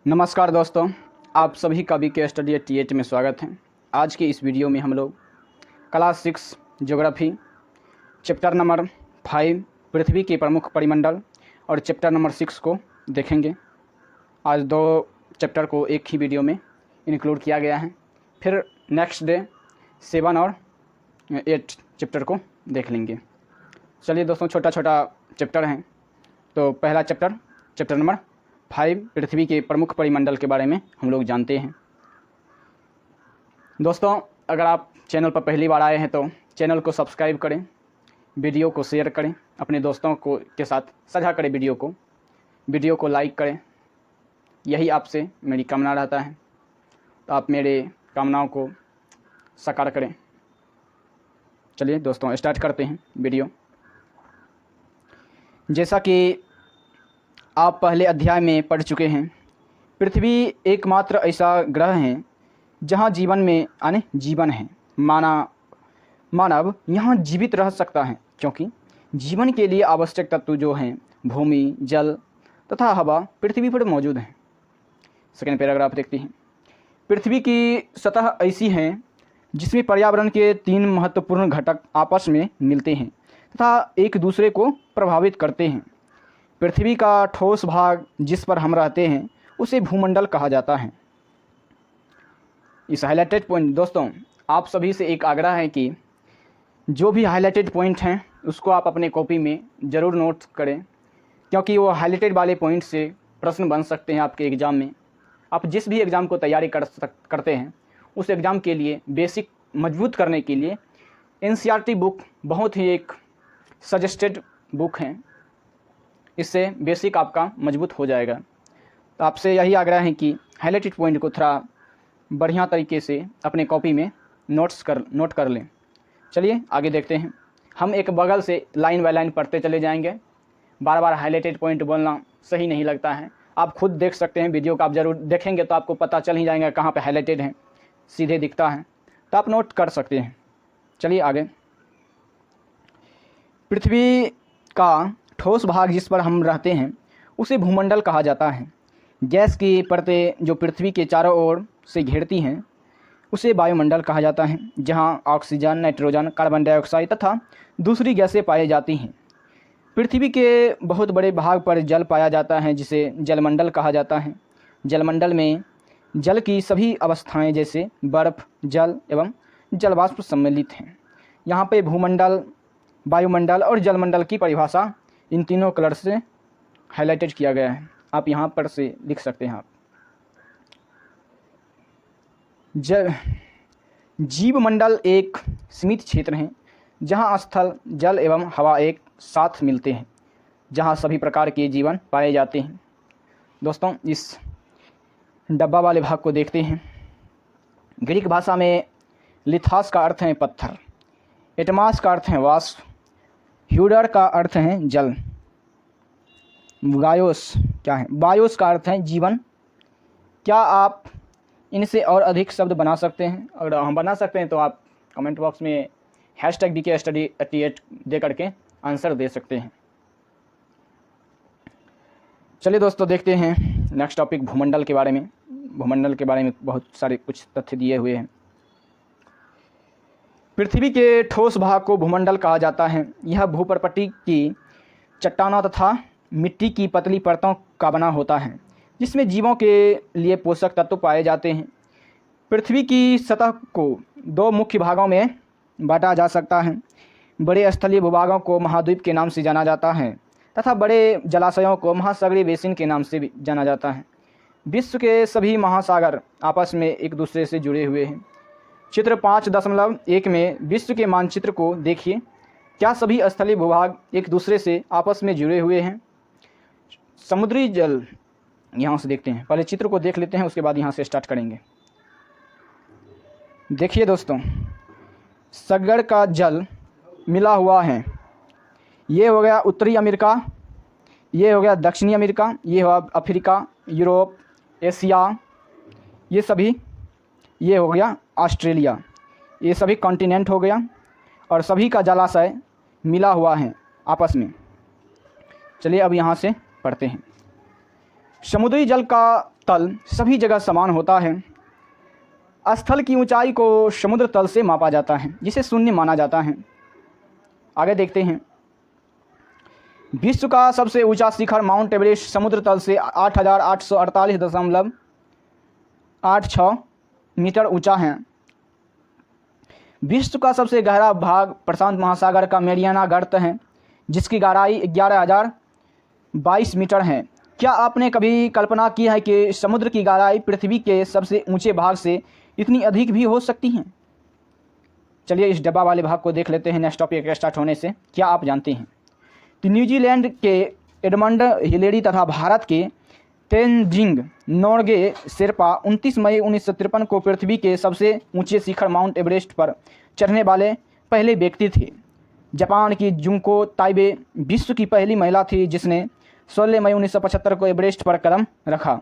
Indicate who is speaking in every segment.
Speaker 1: नमस्कार दोस्तों, आप सभी का BK स्टडी टी8 में स्वागत है। आज की इस वीडियो में हम लोग क्लास 6 ज्योग्राफी चैप्टर नंबर 5 पृथ्वी के प्रमुख परिमंडल और चैप्टर नंबर 6 को देखेंगे। आज दो चैप्टर को एक ही वीडियो में इंक्लूड किया गया है। फिर नेक्स्ट डे 7 और 8 चैप्टर को देख लेंगे। चलिए दोस्तों, छोटा छोटा चैप्टर हैं। तो पहला चैप्टर नंबर 5 पृथ्वी के प्रमुख परिमंडल के बारे में हम लोग जानते हैं। दोस्तों, अगर आप चैनल पर पहली बार आए हैं तो चैनल को सब्सक्राइब करें, वीडियो को शेयर करें, अपने दोस्तों को के साथ साझा करें, वीडियो को लाइक करें। यही आपसे मेरी कामना रहता है, तो आप मेरे कामनाओं को साकार करें। चलिए दोस्तों, स्टार्ट करते हैं वीडियो। जैसा कि आप पहले अध्याय में पढ़ चुके हैं, पृथ्वी एकमात्र ऐसा ग्रह है जहां जीवन है। मानव यहां जीवित रह सकता है क्योंकि जीवन के लिए आवश्यक तत्व जो हैं भूमि, जल तथा हवा पृथ्वी पर मौजूद हैं। सेकेंड पैराग्राफ देखते हैं। पृथ्वी की सतह ऐसी है जिसमें पर्यावरण के 3 महत्वपूर्ण घटक आपस में मिलते हैं तथा एक दूसरे को प्रभावित करते हैं। पृथ्वी का ठोस भाग जिस पर हम रहते हैं उसे भूमंडल कहा जाता है। इस हाइलाइटेड पॉइंट, दोस्तों आप सभी से एक आग्रह है कि जो भी हाइलाइटेड पॉइंट हैं उसको आप अपने कॉपी में ज़रूर नोट करें, क्योंकि वो हाइलाइटेड वाले पॉइंट से प्रश्न बन सकते हैं आपके एग्ज़ाम में। आप जिस भी एग्ज़ाम को तैयारी करते हैं उस एग्ज़ाम के लिए बेसिक मजबूत करने के लिए NCERT बुक बहुत ही एक सजेस्टेड बुक है। इससे बेसिक आपका मजबूत हो जाएगा। तो आपसे यही आग्रह है कि हाइलाइटेड पॉइंट को थोड़ा बढ़िया तरीके से अपने कॉपी में नोट कर लें। चलिए आगे देखते हैं। हम एक बगल से लाइन बाय लाइन पढ़ते चले जाएंगे। बार बार हाइलाइटेड पॉइंट बोलना सही नहीं लगता है। आप खुद देख सकते हैं, वीडियो को आप ज़रूर देखेंगे तो आपको पता चल ही जाएगा कहाँ पे हाइलाइटेड है, सीधे दिखता है, तो आप नोट कर सकते हैं। चलिए आगे। पृथ्वी का ठोस भाग जिस पर हम रहते हैं उसे भूमंडल कहा जाता है। गैस की परतें जो पृथ्वी के चारों ओर से घेरती हैं उसे वायुमंडल कहा जाता है, जहां ऑक्सीजन, नाइट्रोजन, कार्बन डाइऑक्साइड तथा दूसरी गैसें पाई जाती हैं। पृथ्वी के बहुत बड़े भाग पर जल पाया जाता है जिसे जलमंडल कहा जाता है। जलमंडल में जल की सभी अवस्थाएं जैसे बर्फ़, जल एवं जलवाष्प सम्मिलित हैं। यहाँ पे भूमंडल, वायुमंडल और जलमंडल की परिभाषा इन तीनों कलर से हाइलाइटेड किया गया है। आप यहाँ पर से लिख सकते हैं। आप जीवमंडल एक सीमित क्षेत्र है जहाँ स्थल, जल एवं हवा एक साथ मिलते हैं, जहाँ सभी प्रकार के जीवन पाए जाते हैं। दोस्तों, इस डब्बा वाले भाग को देखते हैं। ग्रीक भाषा में लिथास का अर्थ है पत्थर, एटमास का अर्थ है वाष्प, ह्यूडर का अर्थ है जल, गायोस क्या है, बायोस का अर्थ है जीवन। क्या आप इनसे और अधिक शब्द बना सकते हैं? अगर हम बना सकते हैं तो आप कमेंट बॉक्स में #BK स्टडी 88 दे करके आंसर दे सकते हैं। चलिए दोस्तों, देखते हैं नेक्स्ट टॉपिक भूमंडल के बारे में। भूमंडल के बारे में बहुत सारे कुछ तथ्य दिए हुए हैं। पृथ्वी के ठोस भाग को भूमंडल कहा जाता है। यह भूपर्पटी की चट्टानों तथा मिट्टी की पतली परतों का बना होता है जिसमें जीवों के लिए पोषक तत्व पाए जाते हैं। पृथ्वी की सतह को 2 मुख्य भागों में बांटा जा सकता है। बड़े स्थलीय भूभागों को महाद्वीप के नाम से जाना जाता है तथा बड़े जलाशयों को महासागरीय बेसिन के नाम से भी जाना जाता है। विश्व के सभी महासागर आपस में एक दूसरे से जुड़े हुए हैं। चित्र 5.1 में विश्व के मानचित्र को देखिए। क्या सभी स्थलीय भूभाग एक दूसरे से आपस में जुड़े हुए हैं? समुद्री जल यहाँ से देखते हैं। पहले चित्र को देख लेते हैं, उसके बाद यहाँ से स्टार्ट करेंगे। देखिए दोस्तों, सागर का जल मिला हुआ है। ये हो गया उत्तरी अमेरिका, ये हो गया दक्षिणी अमेरिका, ये हो अफ्रीका, यूरोप, एशिया, ये हो गया ऑस्ट्रेलिया। ये सभी कॉन्टिनेंट हो गया और सभी का जलाशय मिला हुआ है आपस में। चलिए अब यहाँ से पढ़ते हैं। समुद्री जल का तल सभी जगह समान होता है। स्थल की ऊंचाई को समुद्र तल से मापा जाता है, जिसे शून्य माना जाता है। आगे देखते हैं। विश्व का सबसे ऊंचा शिखर माउंट एवरेस्ट समुद्र तल से 8,848.86 मीटर ऊंचा है। विश्व का सबसे गहरा भाग प्रशांत महासागर का मेरियाना गर्त है, जिसकी गहराई 11,022 मीटर है। क्या आपने कभी कल्पना की है कि समुद्र की गहराई पृथ्वी के सबसे ऊंचे भाग से इतनी अधिक भी हो सकती है? चलिए इस डब्बा वाले भाग को देख लेते हैं। नेक्स्ट टॉपिक स्टार्ट होने से क्या आप जानते हैं? तो न्यूजीलैंड के एडमंड हिलेरी तथा भारत के तेनजिंग नोर्गे शेर्पा 29 मई 1953 को पृथ्वी के सबसे ऊंचे शिखर माउंट एवरेस्ट पर चढ़ने वाले पहले व्यक्ति थे। जापान की जुंको ताइबे विश्व की पहली महिला थी जिसने 16 मई 1975 को एवरेस्ट पर कदम रखा।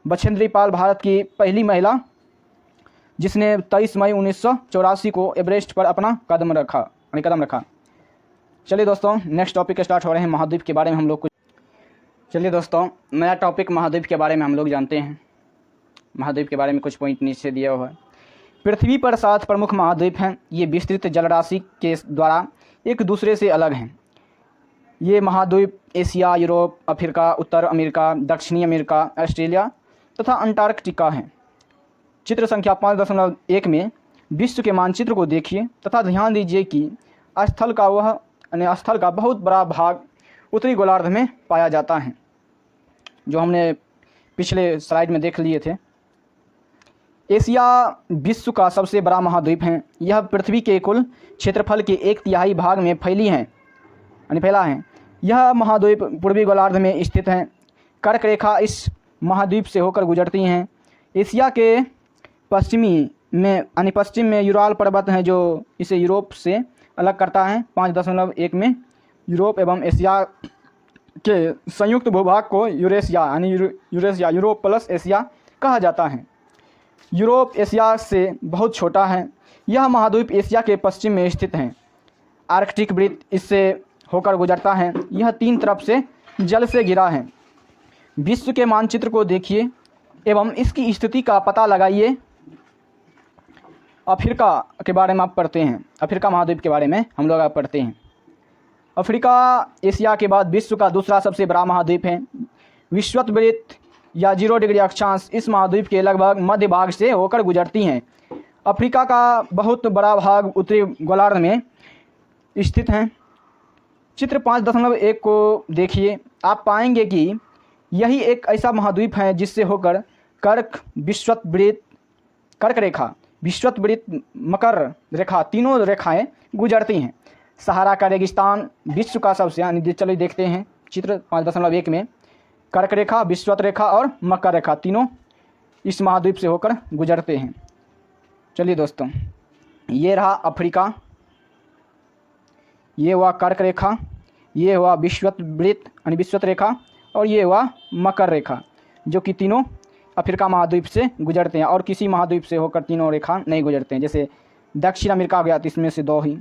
Speaker 1: बछेंद्री पाल भारत की पहली महिला जिसने 23 मई 1984 को एवरेस्ट पर अपना कदम रखा। चलिए दोस्तों नेक्स्ट टॉपिक स्टार्ट हो रहे हैं। महाद्वीप के बारे में हम लोग कुछ चलिए दोस्तों नया टॉपिक महाद्वीप के बारे में हम लोग जानते हैं। महाद्वीप के बारे में कुछ पॉइंट नीचे दिया हुआ है। पृथ्वी पर 7 प्रमुख महाद्वीप हैं। ये विस्तृत जलराशि के द्वारा एक दूसरे से अलग हैं। ये महाद्वीप एशिया, यूरोप, अफ्रीका, उत्तर अमेरिका, दक्षिणी अमेरिका, ऑस्ट्रेलिया तथा अंटार्कटिका हैं। चित्र संख्या 5.1 में विश्व के मानचित्र को देखिए तथा ध्यान दीजिए कि स्थल का बहुत बड़ा भाग उत्तरी गोलार्ध में पाया जाता है, जो हमने पिछले स्लाइड में देख लिए थे। एशिया विश्व का सबसे बड़ा महाद्वीप है। यह पृथ्वी के कुल क्षेत्रफल के 1/3 भाग में फैला है। यह महाद्वीप पूर्वी गोलार्ध में स्थित है। कर्क रेखा इस महाद्वीप से होकर गुजरती हैं। एशिया के पश्चिम में यूराल पर्वत है, जो इसे यूरोप से अलग करता है। 5.1 में यूरोप एवं एशिया के संयुक्त भूभाग को यूरेशिया यूरोप प्लस एशिया कहा जाता है। यूरोप एशिया से बहुत छोटा है। यह महाद्वीप एशिया के पश्चिम में स्थित है। आर्कटिक वृत्त इससे होकर गुजरता है। यह 3 तरफ से जल से घिरा है। विश्व के मानचित्र को देखिए एवं इसकी स्थिति का पता लगाइए। अफ्रीका के बारे में आप पढ़ते हैं। अफ्रीका महाद्वीप के बारे में हम लोग आप पढ़ते हैं। अफ्रीका एशिया के बाद विश्व का दूसरा सबसे बड़ा महाद्वीप है। विषुववृत्त या 0 डिग्री अक्षांश इस महाद्वीप के लगभग मध्य भाग से होकर गुजरती हैं। अफ्रीका का बहुत बड़ा भाग उत्तरी गोलार्ध में स्थित है। चित्र 5.1 को देखिए। आप पाएंगे कि यही एक ऐसा महाद्वीप है जिससे होकर कर्क रेखा, विषुववृत्त, मकर रेखा तीनों रेखाएं गुजरती हैं। सहारा का रेगिस्तान विश्व का सबसे चलिए देखते हैं। चित्र 5.1 में कर्क रेखा, विषुववृत्त रेखा और मकर रेखा तीनों इस महाद्वीप से होकर गुजरते हैं। चलिए दोस्तों, ये रहा अफ्रीका, ये हुआ कर्क रेखा, ये हुआ विषुववृत्त रेखा और ये हुआ मकर रेखा, जो कि तीनों अफ्रीका महाद्वीप से गुजरते हैं और किसी महाद्वीप से होकर तीनों रेखा नहीं गुजरते हैं। जैसे दक्षिण अमेरिका गया तो इसमें से 2 ही,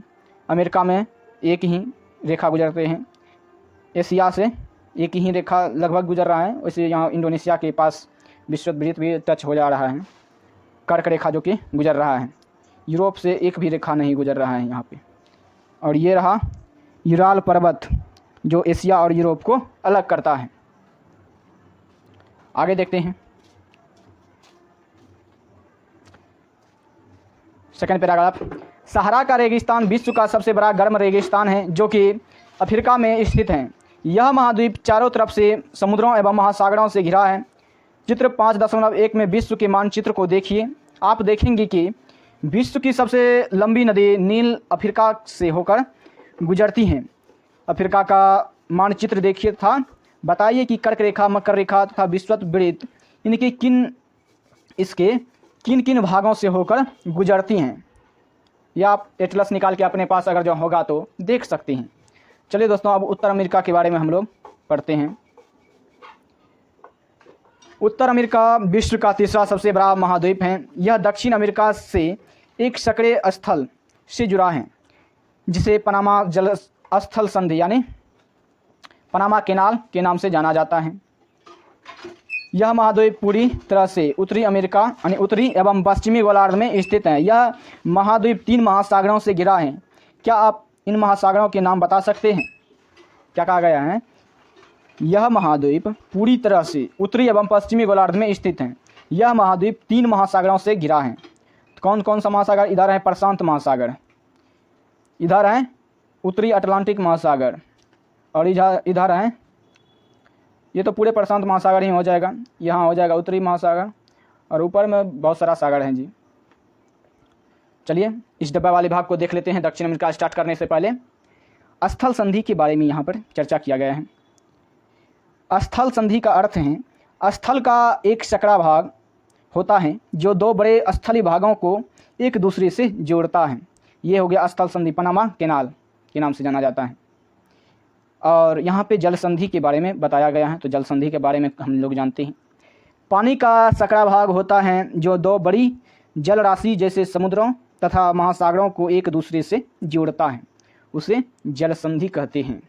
Speaker 1: अमेरिका में 1 ही रेखा गुजरते हैं, एशिया से 1 ही रेखा लगभग गुजर रहा है। वैसे यहाँ इंडोनेशिया के पास विषुववृत्त भी टच हो जा रहा है, कर्क रेखा जो कि गुजर रहा है। यूरोप से 1 भी रेखा नहीं गुजर रहा है यहाँ पे। और ये रहा यूराल पर्वत जो एशिया और यूरोप को अलग करता है। आगे देखते हैं। Second paragraph. सहारा का रेगिस्तान विश्व का सबसे बड़ा गर्म रेगिस्तान है जो कि अफ्रीका में स्थित है। यह महाद्वीप चारों तरफ से समुद्रों एवं महासागरों से घिरा है। चित्र 5.1 में विश्व के मानचित्र को देखिए। आप देखेंगे कि विश्व की सबसे लंबी नदी नील अफ्रीका से होकर गुजरती हैं। अफ्रीका का मानचित्र देखिए था। बताइए कि कर्क रेखा, मकर रेखा तथा विषुववृत्त इनके किन किन भागों से होकर गुजरती हैं। या आप एटलस निकाल के अपने पास अगर जो होगा तो देख सकते हैं। चलिए दोस्तों, अब उत्तर अमेरिका के बारे में हम लोग पढ़ते हैं। उत्तर अमेरिका विश्व का तीसरा सबसे बड़ा महाद्वीप है। यह दक्षिण अमेरिका से एक सक्रिय स्थल से जुड़ा है जिसे पनामा जल स्थल संधि यानी पनामा कैनाल के नाम से जाना जाता है। यह महाद्वीप पूरी तरह से उत्तरी अमेरिका यानी उत्तरी एवं पश्चिमी गोलार्ध में स्थित है। यह महाद्वीप 3 महासागरों से घिरा है। क्या आप इन महासागरों के नाम बता सकते हैं? क्या कहा गया है? यह महाद्वीप पूरी तरह से उत्तरी एवं पश्चिमी गोलार्ध में स्थित है। यह महाद्वीप 3 महासागरों से घिरा है। तो कौन कौन सा महासागर? इधर है प्रशांत महासागर, इधर है उत्तरी अटलांटिक महासागर, और इधर है, ये तो पूरे प्रशांत महासागर ही हो जाएगा, यहाँ हो जाएगा उत्तरी महासागर, और ऊपर में बहुत सारा सागर है जी। चलिए इस डब्बा वाले भाग को देख लेते हैं। दक्षिण अमेरिका स्टार्ट करने से पहले स्थल संधि के बारे में यहाँ पर चर्चा किया गया है। स्थल संधि का अर्थ है स्थल का एक सकरा भाग होता है जो 2 बड़े स्थलीय भागों को एक दूसरे से जोड़ता है। ये हो गया स्थल संधि, पनामा कैनाल के नाम से जाना जाता है। और यहाँ पे जल संधि के बारे में बताया गया है। तो जल संधि के बारे में हम लोग जानते हैं, पानी का सकरा भाग होता है जो 2 बड़ी जल राशि जैसे समुद्रों तथा महासागरों को एक दूसरे से जोड़ता है, उसे जल संधि कहते हैं।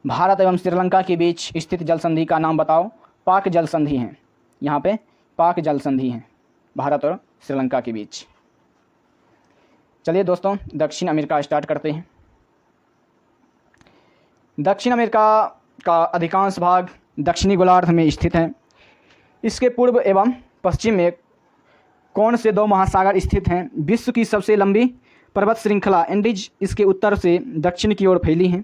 Speaker 1: भारत एवं श्रीलंका के बीच स्थित जल संधि का नाम बताओ। पाक जल संधि है, यहाँ पे पाक जल संधि है भारत और श्रीलंका के बीच। चलिए दोस्तों दक्षिण अमेरिका स्टार्ट करते हैं। दक्षिण अमेरिका का अधिकांश भाग दक्षिणी गोलार्ध में स्थित है। इसके पूर्व एवं पश्चिम में कौन से 2 महासागर स्थित हैं? विश्व की सबसे लंबी पर्वत श्रृंखला एंडीज इसके उत्तर से दक्षिण की ओर फैली है।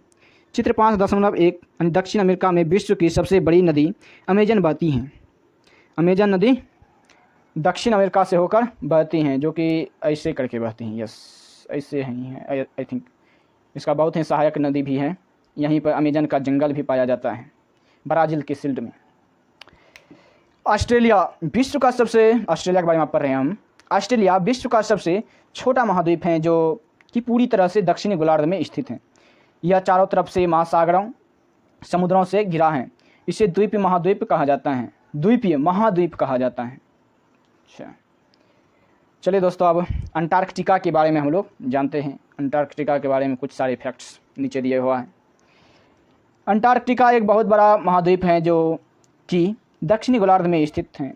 Speaker 1: चित्र 5.1 दक्षिण अमेरिका में विश्व की सबसे बड़ी नदी अमेजन बहती है। अमेजन नदी दक्षिण अमेरिका से होकर बहती हैं, जो कि ऐसे करके बहती हैं। यस, ऐसे ही है आई थिंक। इसका बहुत ही सहायक नदी भी है। यहीं पर अमेजन का जंगल भी पाया जाता है, ब्राज़ील के शील्ड में। ऑस्ट्रेलिया विश्व का सबसे, ऑस्ट्रेलिया के बारे में आप पढ़ रहे हैं हम। ऑस्ट्रेलिया विश्व का सबसे छोटा महाद्वीप है जो कि पूरी तरह से दक्षिणी गोलार्ध में स्थित है। यह चारों तरफ से महासागरों समुद्रों से घिरा है। इसे द्वीपीय महाद्वीप कहा जाता है, द्वीपीय महाद्वीप कहा जाता है। अच्छा चलिए दोस्तों अब अंटार्कटिका के बारे में हम लोग जानते हैं। अंटार्कटिका के बारे में कुछ सारे फैक्ट्स नीचे दिए हुआ है। अंटार्कटिका एक बहुत बड़ा महाद्वीप है जो कि दक्षिणी गोलार्ध में स्थित है।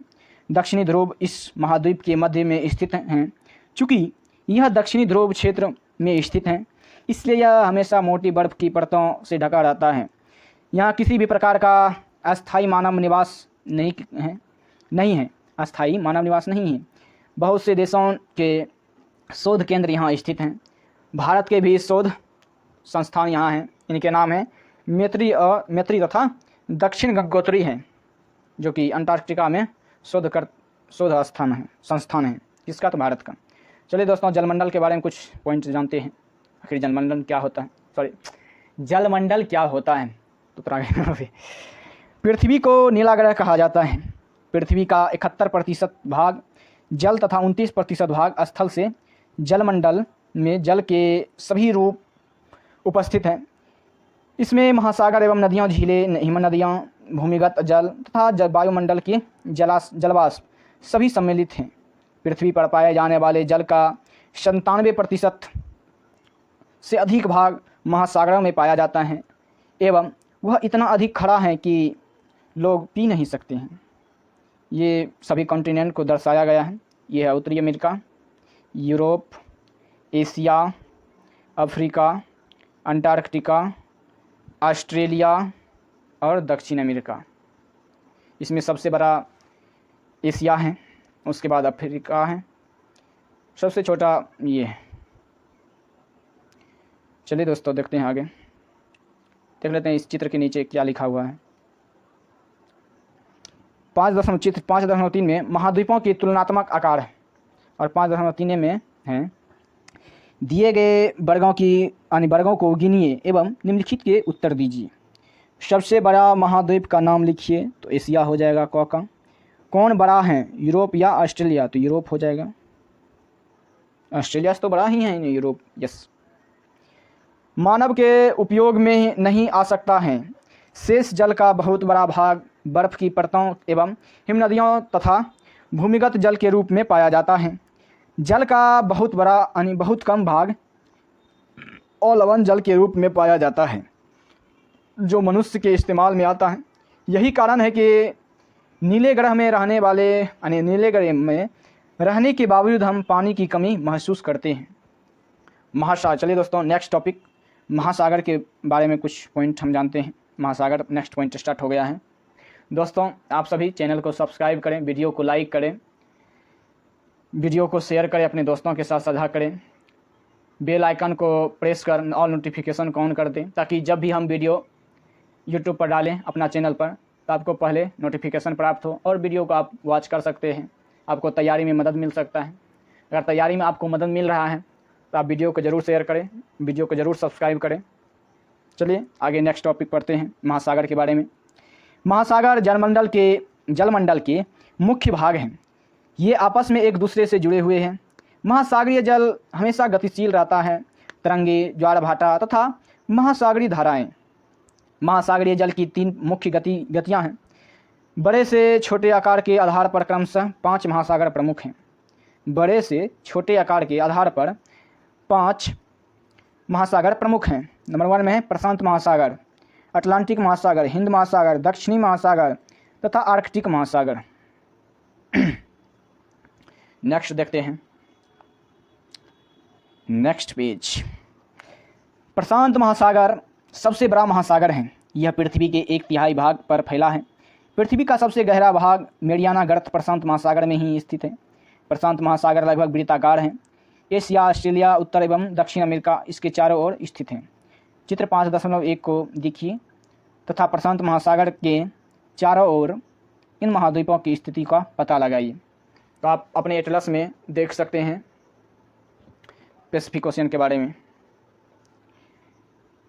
Speaker 1: दक्षिणी ध्रुव इस महाद्वीप के मध्य में स्थित हैं। चूँकि यह दक्षिणी ध्रुव क्षेत्र में स्थित है, इसलिए यह हमेशा मोटी बर्फ़ की परतों से ढका रहता है। यहाँ किसी भी प्रकार का अस्थायी मानव निवास नहीं है। अस्थायी मानव निवास नहीं है। बहुत से देशों के शोध केंद्र यहाँ स्थित हैं। भारत के भी शोध संस्थान यहाँ हैं। इनके नाम हैं मैत्री तथा दक्षिण गंगोत्री हैं, जो कि अंटार्कटिका में शोध संस्थान है। किसका? तो भारत का। चलिए दोस्तों जलमंडल के बारे में कुछ पॉइंट जानते हैं। आखिर जलमंडल क्या होता है? जलमंडल क्या होता है? तो पृथ्वी को नीला ग्रह कहा जाता है। पृथ्वी का 71% भाग जल तथा 29% भाग स्थल से जलमंडल में जल के सभी रूप उपस्थित हैं। इसमें महासागर एवं नदियाँ, झीलें, हिमनदियाँ, भूमिगत जल तथा वायुमंडल के जलवाष्प सभी सम्मिलित हैं। पृथ्वी पर पाए जाने वाले जल का 97% से अधिक भाग महासागरों में पाया जाता है एवं वह इतना अधिक खड़ा है कि लोग पी नहीं सकते हैं। ये सभी कॉन्टिनेंट को दर्शाया गया है। ये है उत्तरी America, Europe, Asia, Africa, Antarctica, Australia और दक्षिण अमेरिका। इसमें सबसे बड़ा एशिया है, उसके बाद अफ्रीका है, सबसे छोटा ये है। चलिए दोस्तों देखते हैं आगे, देख लेते हैं इस चित्र के नीचे क्या लिखा हुआ है। 5.3 में महाद्वीपों की तुलनात्मक आकार है और 5.3 में है दिए गए वर्गों को गिनिए एवं निम्नलिखित के उत्तर दीजिए। सबसे बड़ा महाद्वीप का नाम लिखिए। तो एशिया हो जाएगा क का। कौन बड़ा है, यूरोप या ऑस्ट्रेलिया? तो यूरोप हो जाएगा। ऑस्ट्रेलिया से तो बड़ा ही है यूरोप। यस। मानव के उपयोग में नहीं आ सकता है। शेष जल का बहुत बड़ा भाग बर्फ़ की परतों एवं हिमनदियों तथा भूमिगत जल के रूप में पाया जाता है। जल का बहुत कम भाग और लवण जल के रूप में पाया जाता है, जो मनुष्य के इस्तेमाल में आता है। यही कारण है कि नीले ग्रह में रहने वाले यानी नीले ग्रह में रहने के बावजूद हम पानी की कमी महसूस करते हैं। महासागर, चलिए दोस्तों नेक्स्ट टॉपिक महासागर के बारे में कुछ पॉइंट हम जानते हैं। महासागर नेक्स्ट पॉइंट स्टार्ट हो गया है। दोस्तों आप सभी चैनल को सब्सक्राइब करें, वीडियो को लाइक करें, वीडियो को शेयर करें, अपने दोस्तों के साथ साझा करें, बेल आइकन को प्रेस कर ऑल नोटिफिकेशन को ऑन कर दें ताकि जब भी हम वीडियो यूट्यूब पर डालें अपना चैनल पर तो आपको पहले नोटिफिकेशन प्राप्त हो और वीडियो को आप वॉच कर सकते हैं। आपको तैयारी में मदद मिल सकता है। अगर तैयारी में आपको मदद मिल रहा है तो आप वीडियो को ज़रूर शेयर करें, वीडियो को ज़रूर सब्सक्राइब करें। चलिए आगे नेक्स्ट टॉपिक पढ़ते हैं महासागर के बारे में। महासागर जलमंडल के मुख्य भाग हैं। ये आपस में एक दूसरे से जुड़े हुए हैं। महासागरीय जल हमेशा गतिशील रहता है। तरंगे, ज्वार भाटा तथा महासागरीय धाराएं। महासागरीय जल की 3 मुख्य गतियां हैं। बड़े से छोटे आकार के आधार पर क्रमशः 5 महासागर प्रमुख हैं। बड़े से छोटे आकार के आधार पर 5 महासागर प्रमुख हैं। नंबर 1 में है प्रशांत महासागर, अटलांटिक महासागर, हिंद महासागर, दक्षिणी महासागर तथा आर्कटिक महासागर। नेक्स्ट देखते हैं, नेक्स्ट पेज। प्रशांत महासागर सबसे बड़ा महासागर है। यह पृथ्वी के 1/3 भाग पर फैला है। पृथ्वी का सबसे गहरा भाग मेरियाना गर्त प्रशांत महासागर में ही स्थित है। प्रशांत महासागर लगभग वृत्ताकार है। एशिया, ऑस्ट्रेलिया, उत्तर एवं दक्षिण अमेरिका इसके चारों ओर स्थित हैं। चित्र 5.1 को देखिए तथा प्रशांत महासागर के चारों ओर इन महाद्वीपों की स्थिति का पता लगाइए। तो आप अपने एटलस में देख सकते हैं पैसिफिक ओशियन के बारे में।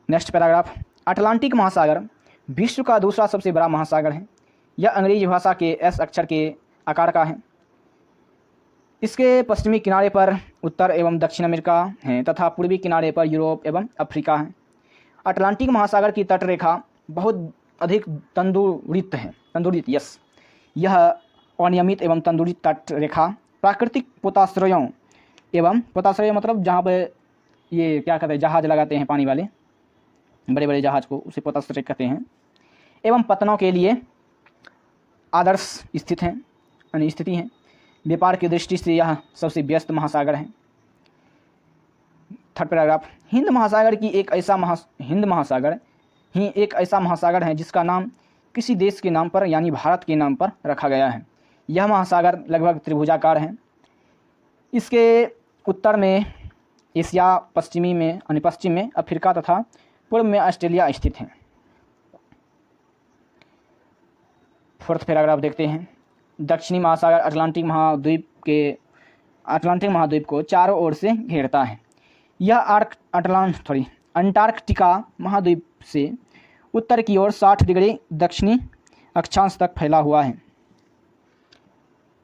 Speaker 1: Next paragraph. अटलांटिक महासागर विश्व का दूसरा सबसे बड़ा महासागर है। यह अंग्रेजी भाषा के एस अक्षर के आकार का है। इसके पश्चिमी किनारे पर उत्तर एवं दक्षिण अमेरिका हैं तथा पूर्वी किनारे पर यूरोप एवं अफ्रीका है। अटलांटिक महासागर की तटरेखा बहुत अधिक तंदुरित यस यह अनियमित एवं तंदुरित तटरेखा प्राकृतिक पोताश्रयों एवं पोताश्रय मतलब जहाँ पर ये क्या कहते हैं जहाज लगाते हैं, पानी वाले बड़े बड़े जहाज को, उसे पोताश्रय कहते हैं, एवं पतनों के लिए आदर्श स्थिति है। व्यापार की दृष्टि से यह सबसे व्यस्त महासागर है। Third paragraph. हिंद महासागर एक ऐसा महासागर है जिसका नाम किसी देश के नाम पर यानी भारत के नाम पर रखा गया है। यह महासागर लगभग त्रिभुजाकार है। इसके उत्तर में एशिया, पश्चिम में अफ्रीका तथा पूर्व में ऑस्ट्रेलिया स्थित हैं। फोर्थ पैराग्राफ देखते हैं। दक्षिणी महासागर अटलांटिक महाद्वीप को चारों ओर से घेरता है। यह अंटार्कटिका महाद्वीप से उत्तर की ओर 60 डिग्री दक्षिणी अक्षांश तक फैला हुआ है।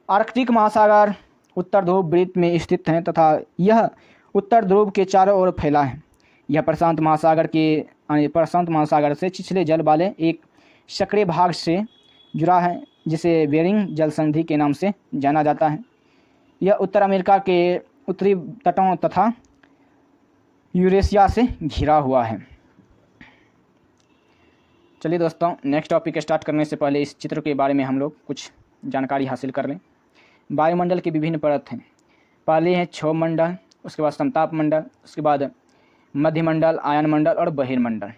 Speaker 1: आर्कटिक महासागर उत्तर ध्रुव वृत्त में स्थित है तथा यह उत्तर ध्रुव के चारों ओर फैला है। यह प्रशांत महासागर से छिछले जल वाले एक सक्रिय भाग से जुड़ा है जिसे बेरिंग जल संधि के नाम से जाना जाता है। यह उत्तर अमेरिका के उत्तरी तटों तथा यूरेशिया से घिरा हुआ है। चलिए दोस्तों नेक्स्ट टॉपिक स्टार्ट करने से पहले इस चित्र के बारे में हम लोग कुछ जानकारी हासिल कर लें। वायुमंडल के विभिन्न परत हैं। पहले हैं क्षोभ मंडल, उसके बाद समताप मंडल, उसके बाद मध्यमंडल, आयन मंडल और बहिर्मंडल।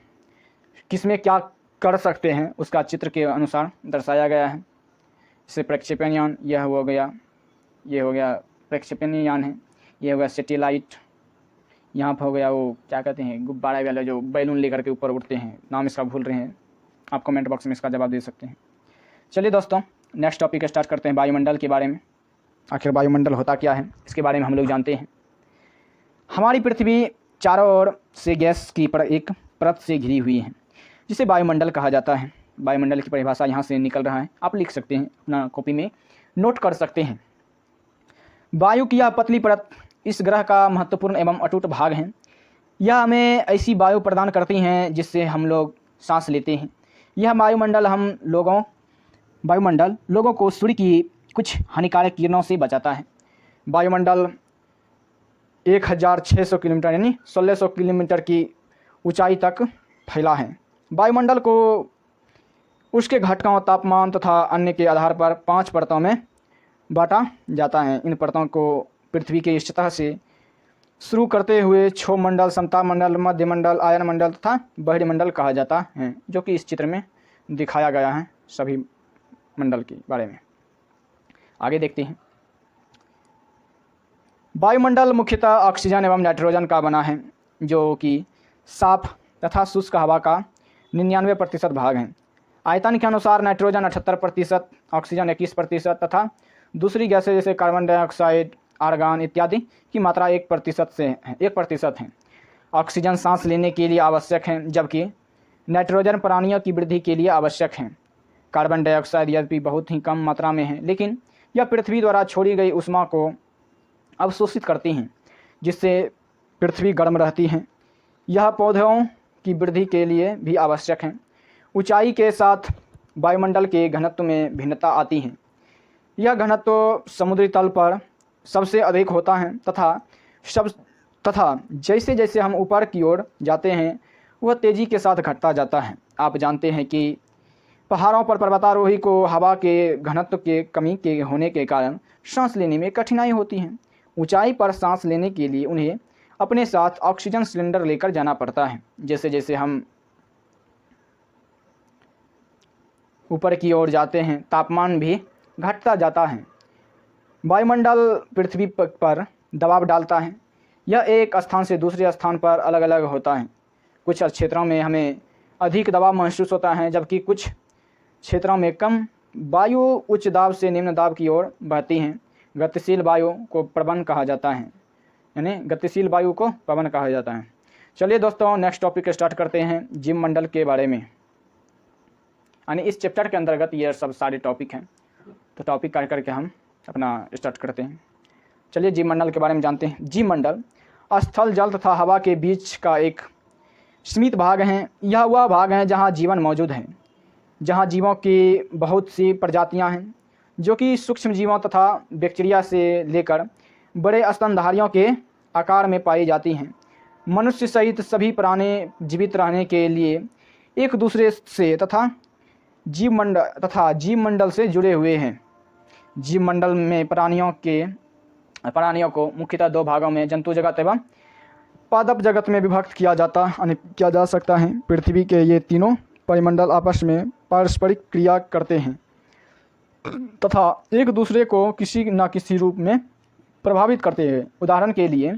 Speaker 1: किसमें क्या कर सकते हैं उसका चित्र के अनुसार दर्शाया गया है। जैसे प्रक्षेपण यान, ये हो गया प्रक्षेपण यान है, ये हो गया सैटेलाइट, यहाँ पर हो गया वो क्या कहते हैं गुब्बारा वाले जो बैलून लेकर के ऊपर उड़ते हैं, नाम इसका भूल रहे हैं, आप कमेंट बॉक्स में इसका जवाब दे सकते हैं। चलिए दोस्तों नेक्स्ट टॉपिक स्टार्ट करते हैं वायुमंडल के बारे में। आखिर वायुमंडल होता क्या है इसके बारे में हम लोग जानते हैं। हमारी पृथ्वी चारों ओर से गैस की एक परत से घिरी हुई है जिसे वायुमंडल कहा जाता है। वायुमंडल की परिभाषा यहाँ से निकल रहा है, आप लिख सकते हैं, अपना कॉपी में नोट कर सकते हैं। वायु की यह पतली परत इस ग्रह का महत्वपूर्ण एवं अटूट भाग है। यह हमें ऐसी वायु प्रदान करती हैं जिससे हम लोग सांस लेते हैं। यह वायुमंडल लोगों को सूर्य की कुछ हानिकारक किरणों से बचाता है। वायुमंडल 1600 किलोमीटर यानी 1600 किलोमीटर की ऊंचाई तक फैला है। वायुमंडल को उसके घटकों, तापमान तथा अन्य के आधार पर 5 परतों में बांटा जाता है। इन परतों को पृथ्वी के सतह से शुरू करते हुए क्षोभ मंडल, समताप मंडल, मध्य मंडल, आयन मंडल तथा बहिर्मंडल मंडल कहा जाता है, जो कि इस चित्र में दिखाया गया है सभी मंडल के बारे में। आगे देखते हैं। वायुमंडल मुख्यतः ऑक्सीजन एवं नाइट्रोजन का बना है, जो कि साफ तथा शुष्क हवा का 99% भाग है। आयतन के अनुसार नाइट्रोजन 78%, ऑक्सीजन 21% तथा दूसरी गैसें जैसे कार्बन डाइऑक्साइड, आर्गन इत्यादि की मात्रा 1% है। ऑक्सीजन सांस लेने के लिए आवश्यक है, जबकि नाइट्रोजन प्राणियों की वृद्धि के लिए आवश्यक है। कार्बन डाइऑक्साइड यद्यपि बहुत ही कम मात्रा में है, लेकिन यह पृथ्वी द्वारा छोड़ी गई ऊष्मा को अवशोषित करती हैं, जिससे पृथ्वी गर्म रहती है। यह पौधों की वृद्धि के लिए भी आवश्यक है। ऊंचाई के साथ वायुमंडल के घनत्व में भिन्नता आती है। यह घनत्व समुद्री तल पर सबसे अधिक होता है तथा जैसे जैसे हम ऊपर की ओर जाते हैं वह तेज़ी के साथ घटता जाता है। आप जानते हैं कि पहाड़ों पर पर्वतारोही को हवा के घनत्व के कमी के होने के कारण सांस लेने में कठिनाई होती है। ऊंचाई पर सांस लेने के लिए उन्हें अपने साथ ऑक्सीजन सिलेंडर लेकर जाना पड़ता है। जैसे जैसे हम ऊपर की ओर जाते हैं तापमान भी घटता जाता है। वायुमंडल पृथ्वी पर दबाव डालता है। यह एक स्थान से दूसरे स्थान पर अलग अलग होता है। कुछ क्षेत्रों में हमें अधिक दबाव महसूस होता है, जबकि कुछ क्षेत्रों में कम। वायु उच्च दाब से निम्न दाब की ओर बहती हैं। गतिशील वायु को प्रवहन कहा जाता है, यानी गतिशील वायु को प्रवहन कहा जाता है। चलिए दोस्तों, नेक्स्ट टॉपिक स्टार्ट करते हैं जीव मंडल के बारे में। यानी इस चैप्टर के अंतर्गत ये सब सारे टॉपिक हैं, तो टॉपिक कर करके हम अपना स्टार्ट करते हैं। चलिए जीव मंडल के बारे में जानते हैं। जीव मंडल स्थल, जल तथा हवा के बीच का एक सीमित भाग है। यह वह भाग है जहाँ जीवन मौजूद है, जहाँ जीवों की बहुत सी प्रजातियाँ हैं, जो कि सूक्ष्म जीवों तथा बैक्टीरिया से लेकर बड़े स्तनधारियों के आकार में पाई जाती हैं। मनुष्य सहित सभी प्राणी जीवित रहने के लिए एक दूसरे से तथा जीव मंडल से जुड़े हुए हैं। जीव मंडल में प्राणियों को मुख्यतः 2 भागों में जंतु जगत एवं पादप जगत में विभक्त किया जा सकता है। पृथ्वी के ये तीनों परिमंडल आपस में पारस्परिक क्रिया करते हैं तथा एक दूसरे को किसी न किसी रूप में प्रभावित करते हैं। उदाहरण के लिए,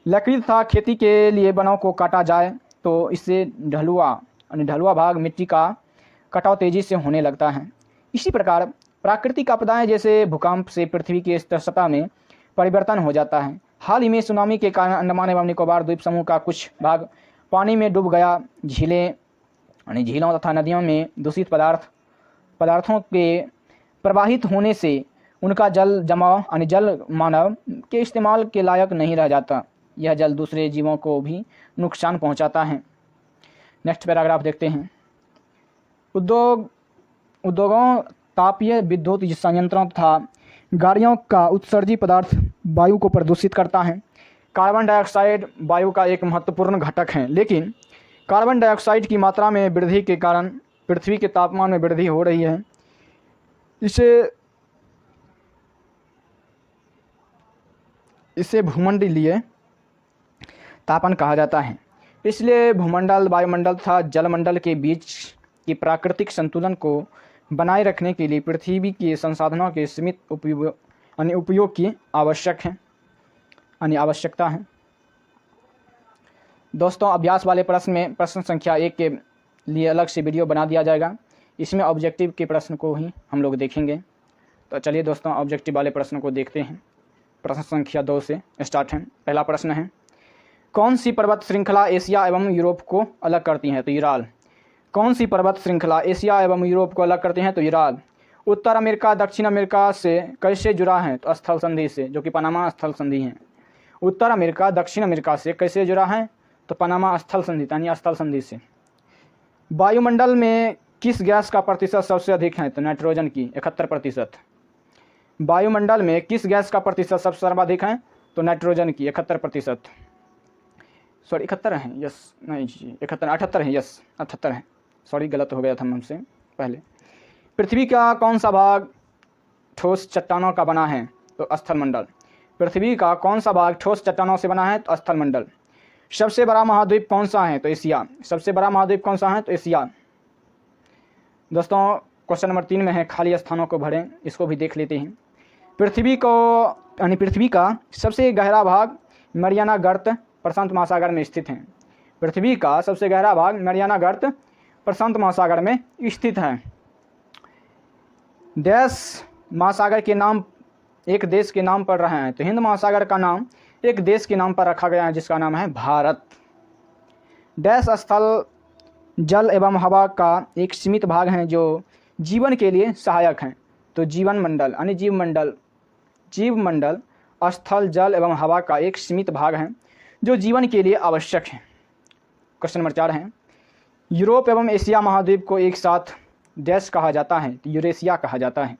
Speaker 1: लकड़ी तथा खेती के लिए वनों को काटा जाए तो इससे ढलुआ भाग मिट्टी का कटाव तेजी से होने लगता है। इसी प्रकार प्राकृतिक आपदाएं जैसे भूकंप से पृथ्वी की सतह में परिवर्तन हो जाता है। हाल ही में सुनामी के कारण अंडमान एवं निकोबार द्वीप समूह का कुछ भाग पानी में डूब गया। झीलों तथा नदियों में दूषित पदार्थों के प्रवाहित होने से उनका जल मानव के इस्तेमाल के लायक नहीं रह जाता। यह जल दूसरे जीवों को भी नुकसान पहुंचाता है। नेक्स्ट पैराग्राफ देखते हैं। उद्योगों, तापीय विद्युत संयंत्रों तथा गाड़ियों का उत्सर्जी पदार्थ वायु को प्रदूषित करता है। कार्बन डाइऑक्साइड वायु का एक महत्वपूर्ण घटक है, लेकिन कार्बन डाइऑक्साइड की मात्रा में वृद्धि के कारण पृथ्वी के तापमान में वृद्धि हो रही है। इसे भूमंडलीय तापन कहा जाता है। इसलिए भूमंडल, वायुमंडल तथा जलमंडल के बीच की प्राकृतिक संतुलन को बनाए रखने के लिए पृथ्वी के संसाधनों के सीमित उपयोग की आवश्यकता है। दोस्तों, अभ्यास वाले प्रश्न में प्रश्न संख्या 1 के लिए अलग से वीडियो बना दिया जाएगा। इसमें ऑब्जेक्टिव के प्रश्न को ही हम लोग देखेंगे। तो चलिए दोस्तों, ऑब्जेक्टिव वाले प्रश्न को देखते हैं। प्रश्न संख्या 2 से स्टार्ट है। पहला प्रश्न है, कौन सी पर्वत श्रृंखला एशिया एवं यूरोप को अलग करती है? तो यूराल। कौन सी पर्वत श्रृंखला एशिया एवं यूरोप को अलग करती हैं? तो यूराल। उत्तर अमेरिका दक्षिण अमेरिका से कैसे जुड़ा है? तो स्थल संधि से, जो कि पनामा स्थल संधि है। उत्तर अमेरिका दक्षिण अमेरिका से कैसे जुड़ा है? तो पनामा स्थल संधि यानी स्थल संधि से। वायुमंडल में किस गैस का प्रतिशत सबसे अधिक है? तो नाइट्रोजन की 71%। वायुमंडल में किस गैस का प्रतिशत सबसे सर्वाधिक है? तो नाइट्रोजन की 71%। सॉरी 71 है, यस नहीं जी 78 है, यस 78 है, सॉरी गलत हो गया था हमसे। पहले, पृथ्वी का कौन सा भाग ठोस चट्टानों का बना है? तो स्थलमंडल। पृथ्वी का कौन सा भाग ठोस चट्टानों से बना है? तो स्थलमंडल। सबसे बड़ा महाद्वीप कौन सा है? तो एशिया। सबसे बड़ा महाद्वीप कौन सा है? तो एशिया। दोस्तों क्वेश्चन नंबर 3 में है खाली स्थानों को भरें, इसको भी देख लेते हैं। पृथ्वी का सबसे गहरा भाग मरियाना गर्त प्रशांत महासागर में स्थित है। पृथ्वी का सबसे गहरा भाग मरियाना गर्त प्रशांत महासागर में स्थित है। देश महासागर के नाम एक देश के नाम पर रहे हैं, तो हिंद महासागर का नाम एक देश के नाम पर रखा गया है जिसका नाम है भारत। डैश स्थल जल एवं हवा का एक सीमित भाग है जो जीवन के लिए सहायक हैं। तो जीवन मंडल यानी जीव मंडल स्थल जल एवं हवा का एक सीमित भाग है जो जीवन के लिए आवश्यक है। क्वेश्चन नंबर 4 है, यूरोप एवं एशिया महाद्वीप को एक साथ डैश कहा जाता है? तो यूरेशिया कहा जाता है।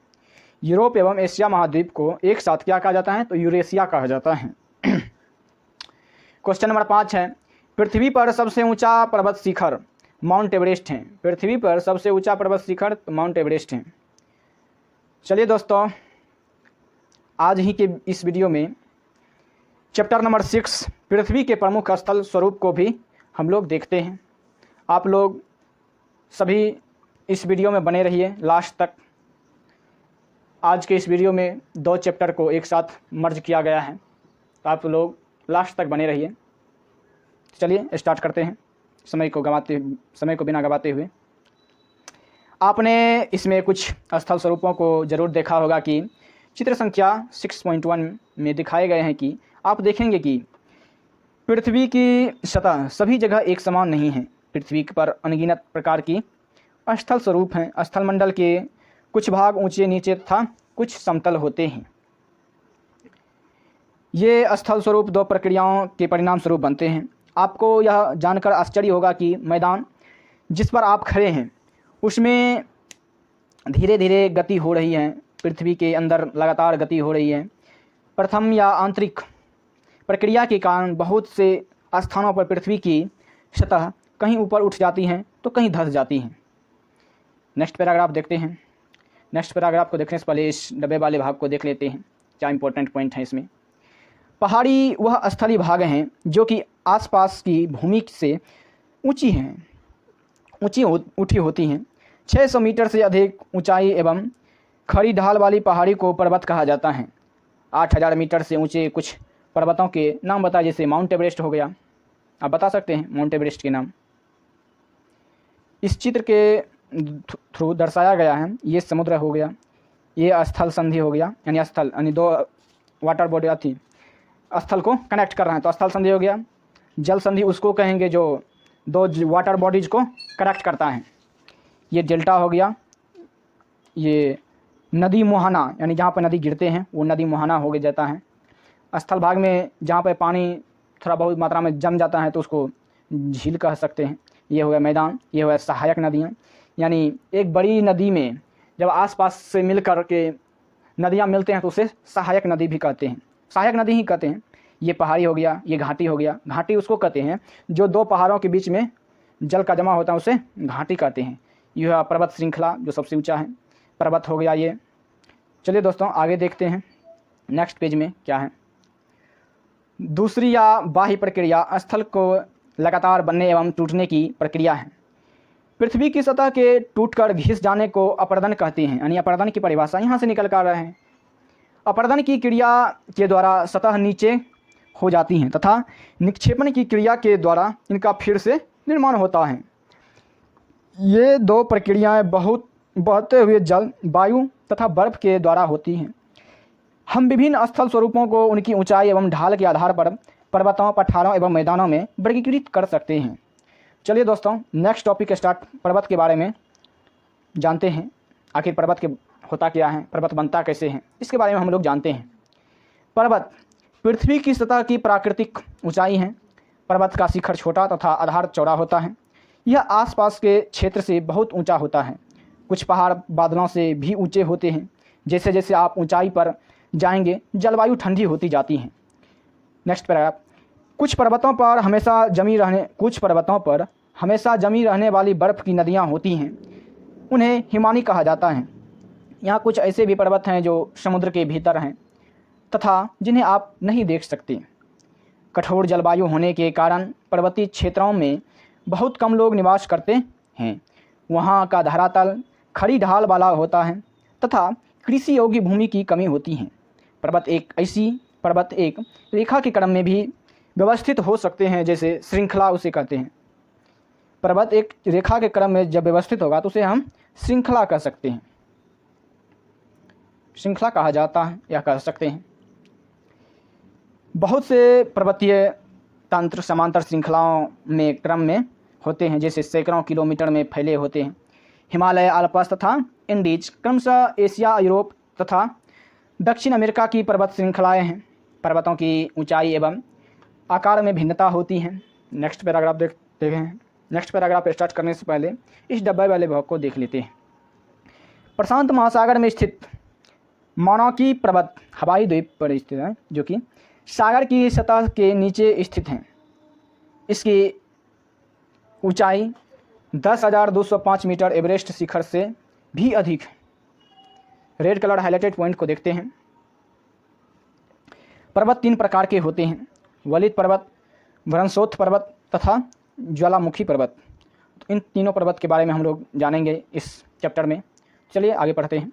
Speaker 1: यूरोप एवं एशिया महाद्वीप को एक साथ क्या कहा जाता है? तो यूरेशिया कहा जाता है। क्वेश्चन नंबर 5 है, पृथ्वी पर सबसे ऊंचा पर्वत शिखर माउंट एवरेस्ट है। पृथ्वी पर सबसे ऊंचा पर्वत शिखर माउंट एवरेस्ट है। चलिए दोस्तों, आज ही के इस वीडियो में चैप्टर नंबर 6 पृथ्वी के प्रमुख स्थल स्वरूप को भी हम लोग देखते हैं। आप लोग सभी इस वीडियो में बने रहिए लास्ट तक। आज के इस वीडियो में 2 चैप्टर को एक साथ मर्ज किया गया है, तो आप लोग लास्ट तक बने रहिए। चलिए स्टार्ट करते हैं समय को बिना गवाते हुए। आपने इसमें कुछ स्थल स्वरूपों को ज़रूर देखा होगा कि चित्र संख्या 6.1 में दिखाए गए हैं कि आप देखेंगे कि पृथ्वी की सतह सभी जगह एक समान नहीं है। पृथ्वी पर अनगिनत प्रकार की स्थल स्वरूप हैं। स्थलमंडल के कुछ भाग ऊंचे नीचे तथा कुछ समतल होते हैं। ये स्थल स्वरूप 2 प्रक्रियाओं के परिणाम स्वरूप बनते हैं। आपको यह जानकर आश्चर्य होगा कि मैदान जिस पर आप खड़े हैं उसमें धीरे धीरे गति हो रही है। पृथ्वी के अंदर लगातार गति हो रही है। प्रथम या आंतरिक प्रक्रिया के कारण बहुत से स्थानों पर पृथ्वी की सतह कहीं ऊपर उठ जाती हैं तो कहीं धंस जाती हैं। नेक्स्ट पैराग्राफ देखते हैं। नेक्स्ट पैराग्राफ को देखने से पहले इस डब्बे वाले भाग को देख लेते हैं, क्या इंपॉर्टेंट पॉइंट है इसमें। पहाड़ी वह स्थलीय भाग हैं जो कि आसपास की भूमि से ऊंची उठी होती हैं। 600 मीटर से अधिक ऊंचाई एवं खड़ी ढाल वाली पहाड़ी को पर्वत कहा जाता है। 8000 मीटर से ऊंचे कुछ पर्वतों के नाम बताए, जैसे माउंट एवरेस्ट हो गया। आप बता सकते हैं माउंट एवरेस्ट के नाम। इस चित्र के थ्रू दर्शाया गया है। ये समुद्र हो गया, ये स्थल संधि हो गया, यानी स्थल यानी 2 वाटर बॉडी थी स्थल को कनेक्ट कर रहे हैं, तो स्थल संधि हो गया। जल संधि उसको कहेंगे जो 2 वाटर बॉडीज को कनेक्ट करता है। ये डेल्टा हो गया। ये नदी मुहाना यानी जहाँ पर नदी गिरते हैं वो नदी मुहाना हो जाता है। स्थल भाग में जहाँ पर पानी थोड़ा बहुत मात्रा में जम जाता है तो उसको झील कह सकते हैं। ये हो गया मैदान। ये हो गया सहायक नदियाँ, यानी एक बड़ी नदी में जब आसपास से मिल कर के नदियाँ मिलते हैं तो उसे सहायक नदी भी कहते हैं, सहायक नदी ही कहते हैं। ये पहाड़ी हो गया, ये घाटी हो गया। घाटी उसको कहते हैं जो 2 पहाड़ों के बीच में जल का जमा होता है, उसे घाटी कहते हैं। यह पर्वत श्रृंखला जो सबसे ऊंचा है पर्वत हो गया ये। चलिए दोस्तों आगे देखते हैं नेक्स्ट पेज में क्या है। दूसरी या बाह्य प्रक्रिया स्थल को लगातार बनने एवं टूटने की प्रक्रिया है। पृथ्वी की सतह के टूटकर घिस जाने को अपरदन कहते हैं, यानी अपरदन की परिभाषा यहाँ से निकल कर आ रहे हैं। अपरदन की क्रिया के द्वारा सतह नीचे हो जाती हैं तथा निक्षेपण की क्रिया के द्वारा इनका फिर से निर्माण होता है। ये 2 प्रक्रियाएं बहुत बहते हुए जल, वायु तथा बर्फ के द्वारा होती हैं। हम विभिन्न स्थल स्वरूपों को उनकी ऊंचाई एवं ढाल के आधार पर पर्वतों, पठारों एवं मैदानों में वर्गीकृत कर सकते हैं। चलिए दोस्तों नेक्स्ट टॉपिक स्टार्ट। पर्वत के बारे में जानते हैं, आखिर पर्वत के होता क्या है, पर्वत बनता कैसे हैं, इसके बारे में हम लोग जानते हैं। पर्वत पृथ्वी की सतह की प्राकृतिक ऊंचाई है। पर्वत का शिखर छोटा तथा आधार चौड़ा होता है। यह आसपास के क्षेत्र से बहुत ऊंचा होता है। कुछ पहाड़ बादलों से भी ऊंचे होते हैं। जैसे जैसे आप ऊंचाई पर जाएंगे जलवायु ठंडी होती जाती है। Next paragraph. कुछ पर्वतों पर हमेशा जमी रहने वाली बर्फ़ की नदियाँ होती हैं। उन्हें हिमानी कहा जाता है। यहाँ कुछ ऐसे भी पर्वत हैं जो समुद्र के भीतर हैं तथा जिन्हें आप नहीं देख सकते। कठोर जलवायु होने के कारण पर्वतीय क्षेत्रों में बहुत कम लोग निवास करते हैं। वहाँ का धरातल खड़ी ढाल वाला होता है तथा कृषि योग्य भूमि की कमी होती है। पर्वत एक रेखा के क्रम में भी व्यवस्थित हो सकते हैं, जैसे श्रृंखला उसे कहते हैं। पर्वत एक रेखा के क्रम में जब व्यवस्थित होगा तो उसे हम श्रृंखला कह सकते हैं, श्रृंखला कहा जाता है या कह सकते हैं। बहुत से पर्वतीय तंत्र समांतर श्रृंखलाओं में क्रम में होते हैं, जैसे सैकड़ों किलोमीटर में फैले होते हैं। हिमालय, आल्प्स तथा एंडीज क्रमशः एशिया, यूरोप तथा दक्षिण अमेरिका की पर्वत श्रृंखलाएं हैं। पर्वतों की ऊंचाई एवं आकार में भिन्नता होती है। नेक्स्ट पैराग्राफ देखते हैं। नेक्स्ट पैराग्राफ स्टार्ट करने से पहले इस डब्बे वाले भाग को देख लेते हैं। प्रशांत महासागर में स्थित मोनाकी पर्वत हवाई द्वीप पर स्थित है, जो कि सागर की सतह के नीचे स्थित हैं। इसकी ऊंचाई 10,205 मीटर एवरेस्ट शिखर से भी अधिक है। रेड कलर हाइलाइटेड पॉइंट को देखते हैं। पर्वत 3 प्रकार के होते हैं: वलित पर्वत, भ्रंशोत्थ पर्वत तथा ज्वालामुखी पर्वत। इन तीनों पर्वत के बारे में हम लोग जानेंगे इस चैप्टर में। चलिए आगे पढ़ते हैं।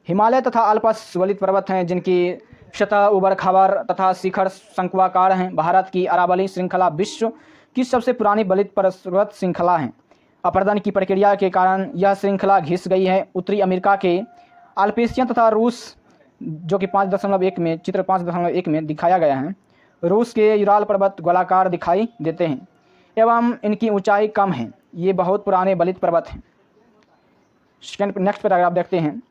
Speaker 1: हिमालय तथा आल्प्स वलित पर्वत हैं, जिनकी सतह उबड़ खाबड़ तथा शिखर शंक्वाकार हैं। भारत की अरावली श्रृंखला विश्व की सबसे पुरानी वलित पर्वत श्रृंखला है। अपरदन की प्रक्रिया के कारण यह श्रृंखला घिस गई है। उत्तरी अमेरिका के अल्पेशियन तथा रूस, जो कि 5.1 में चित्र 5.1 में दिखाया गया है, रूस के यूराल पर्वत गोलाकार दिखाई देते हैं एवं इनकी ऊंचाई कम है। ये बहुत पुराने वलित पर्वत हैं। नेक्स्ट पैराग्राफ देखते हैं।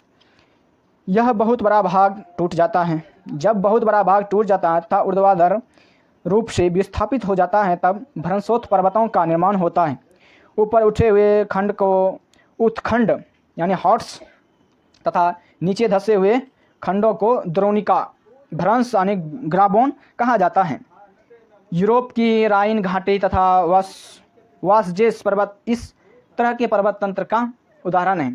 Speaker 1: यह बहुत बड़ा भाग टूट जाता है। जब बहुत बड़ा भाग टूट जाता है तथा ऊर्ध्वाधर रूप से विस्थापित हो जाता है, तब भ्रंशोत्थ पर्वतों का निर्माण होता है। ऊपर उठे हुए खंड को उत्खंड यानी हॉट्स तथा नीचे धंसे हुए खंडों को द्रोणिका भ्रंश यानी ग्राबोन कहा जाता है। यूरोप की राइन घाटी तथा वासजेस पर्वत इस तरह के पर्वत तंत्र का उदाहरण है।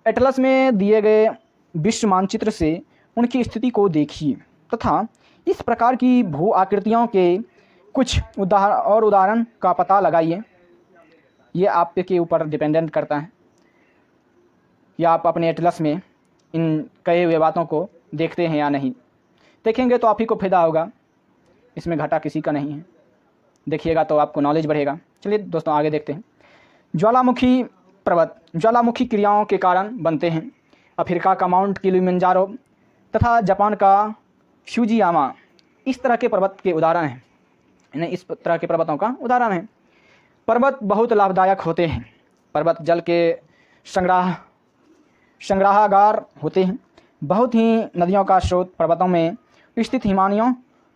Speaker 1: एटलस में दिए गए विश्व मानचित्र से उनकी स्थिति को देखिए तथा इस प्रकार की भू आकृतियों के कुछ उदाहरण का पता लगाइए। ये आपके ऊपर डिपेंडेंट करता है कि आप अपने एटलस में इन कहे हुए बातों को देखते हैं या नहीं। देखेंगे तो आप ही को फायदा होगा, इसमें घाटा किसी का नहीं है। देखिएगा तो आपको नॉलेज बढ़ेगा। चलिए दोस्तों आगे देखते हैं। ज्वालामुखी पर्वत ज्वालामुखी क्रियाओं के कारण बनते हैं। अफ्रीका का माउंट किलिमंजारो तथा जापान का फ्यूजियामा इस तरह के पर्वत के उदाहरण हैं। इन्हें इस तरह के पर्वतों का उदाहरण है। पर्वत बहुत लाभदायक होते हैं। पर्वत जल के संग्रहागार होते हैं। बहुत ही नदियों का स्रोत पर्वतों में स्थित हिमानियों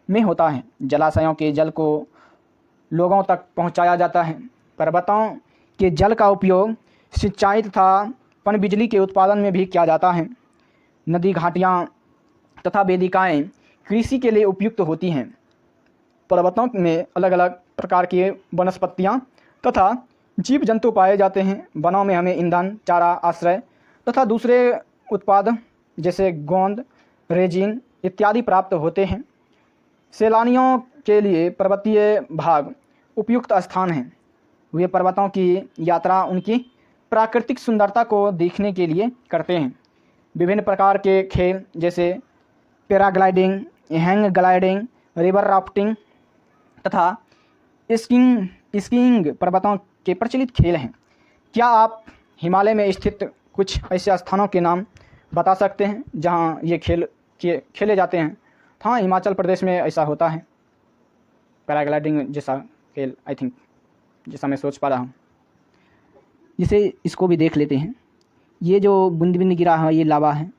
Speaker 1: में होता है। जलाशयों के जल को लोगों तक पहुंचाया जाता है। पर्वतों के जल का उपयोग सिंचाई तथा पनबिजली के उत्पादन में भी किया जाता है। नदी घाटियाँ तथा वेदिकाएँ कृषि के लिए उपयुक्त होती हैं। पर्वतों में अलग अलग प्रकार की वनस्पतियाँ तथा जीव जंतु पाए जाते हैं। वनों में हमें ईंधन, चारा, आश्रय तथा दूसरे उत्पाद जैसे गोंद, रेजिन इत्यादि प्राप्त होते हैं। सैलानियों के लिए पर्वतीय भाग उपयुक्त स्थान हैं। वे पर्वतों की यात्रा उनकी प्राकृतिक सुंदरता को देखने के लिए करते हैं। विभिन्न प्रकार के खेल जैसे paragliding, hang gliding, river rafting तथा स्कीइंग पर्वतों के प्रचलित खेल हैं। क्या आप हिमालय में स्थित कुछ ऐसे स्थानों के नाम बता सकते हैं जहां ये खेल खेले जाते हैं? हाँ, हिमाचल प्रदेश में ऐसा होता है। पैराग्लाइडिंग जैसा खेल, आई थिंक, जैसा मैं सोच पा रहा हूँ। जिसे इसको भी देख लेते हैं। ये जो बूंद बूंद गिरा है ये लावा है,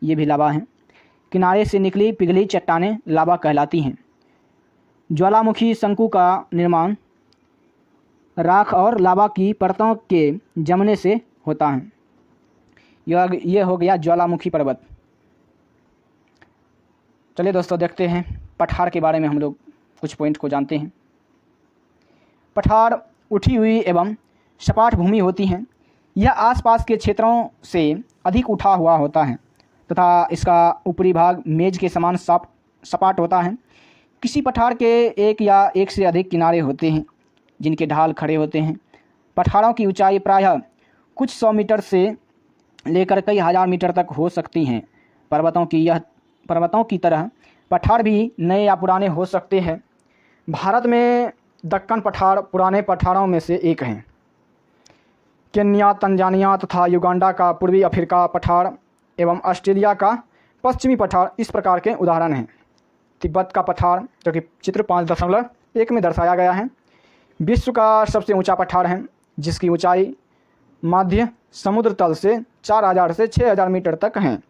Speaker 1: ये भी लावा है। किनारे से निकली पिघली चट्टानें लावा कहलाती हैं। ज्वालामुखी शंकु का निर्माण राख और लावा की परतों के जमने से होता है। यह हो गया ज्वालामुखी पर्वत। चलिए दोस्तों देखते हैं पठार के बारे में। हम लोग कुछ पॉइंट को जानते हैं। पठार उठी हुई एवं सपाट भूमि होती हैं। यह आसपास के क्षेत्रों से अधिक उठा हुआ होता है तथा इसका ऊपरी भाग मेज के समान सपाट होता है। किसी पठार के एक या एक से अधिक किनारे होते हैं जिनके ढाल खड़े होते हैं। पठारों की ऊंचाई प्रायः कुछ 100 मीटर से लेकर कई हज़ार मीटर तक हो सकती हैं। पर्वतों की तरह पठार भी नए या पुराने हो सकते हैं। भारत में दक्कन पठार पुराने पठारों में से एक हैं। केन्या, तंजानिया तथा युगांडा का पूर्वी अफ्रीका पठार एवं ऑस्ट्रेलिया का पश्चिमी पठार इस प्रकार के उदाहरण हैं। तिब्बत का पठार, जो कि चित्र 5.1 में दर्शाया गया है, विश्व का सबसे ऊंचा पठार है, जिसकी ऊंचाई मध्य समुद्र तल से 4000 से 6000 मीटर तक हैं।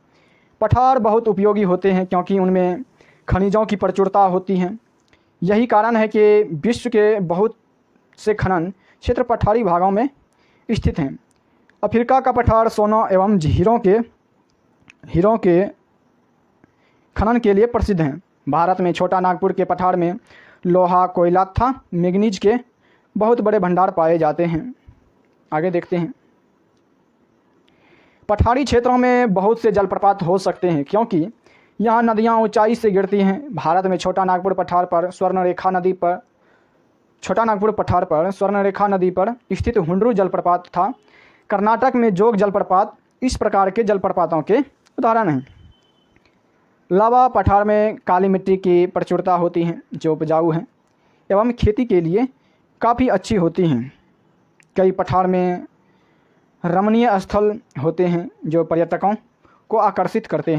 Speaker 1: पठार बहुत उपयोगी होते हैं क्योंकि उनमें खनिजों की प्रचुरता होती है। यही कारण है कि विश्व के बहुत से खनन क्षेत्र पठारी भागों में स्थित हैं। अफ्रीका का पठार सोना एवं हीरों के खनन के लिए प्रसिद्ध हैं। भारत में छोटा नागपुर के पठार में लोहा, कोयला तथा मैंगनीज के बहुत बड़े भंडार पाए जाते हैं। आगे देखते हैं। पठारी क्षेत्रों में बहुत से जलप्रपात हो सकते हैं क्योंकि यहाँ नदियाँ ऊंचाई से गिरती हैं। भारत में छोटा नागपुर पठार पर स्वर्णरेखा नदी पर स्थित हुंड्रू जलप्रपात था। कर्नाटक में जोग जलप्रपात इस प्रकार के जलप्रपातों के उदाहरण हैं। लावा पठार में काली मिट्टी की प्रचुरता होती है जो उपजाऊ है एवं खेती के लिए काफ़ी अच्छी होती हैं। कई पठार में रमणीय स्थल होते हैं जो पर्यटकों को आकर्षित करते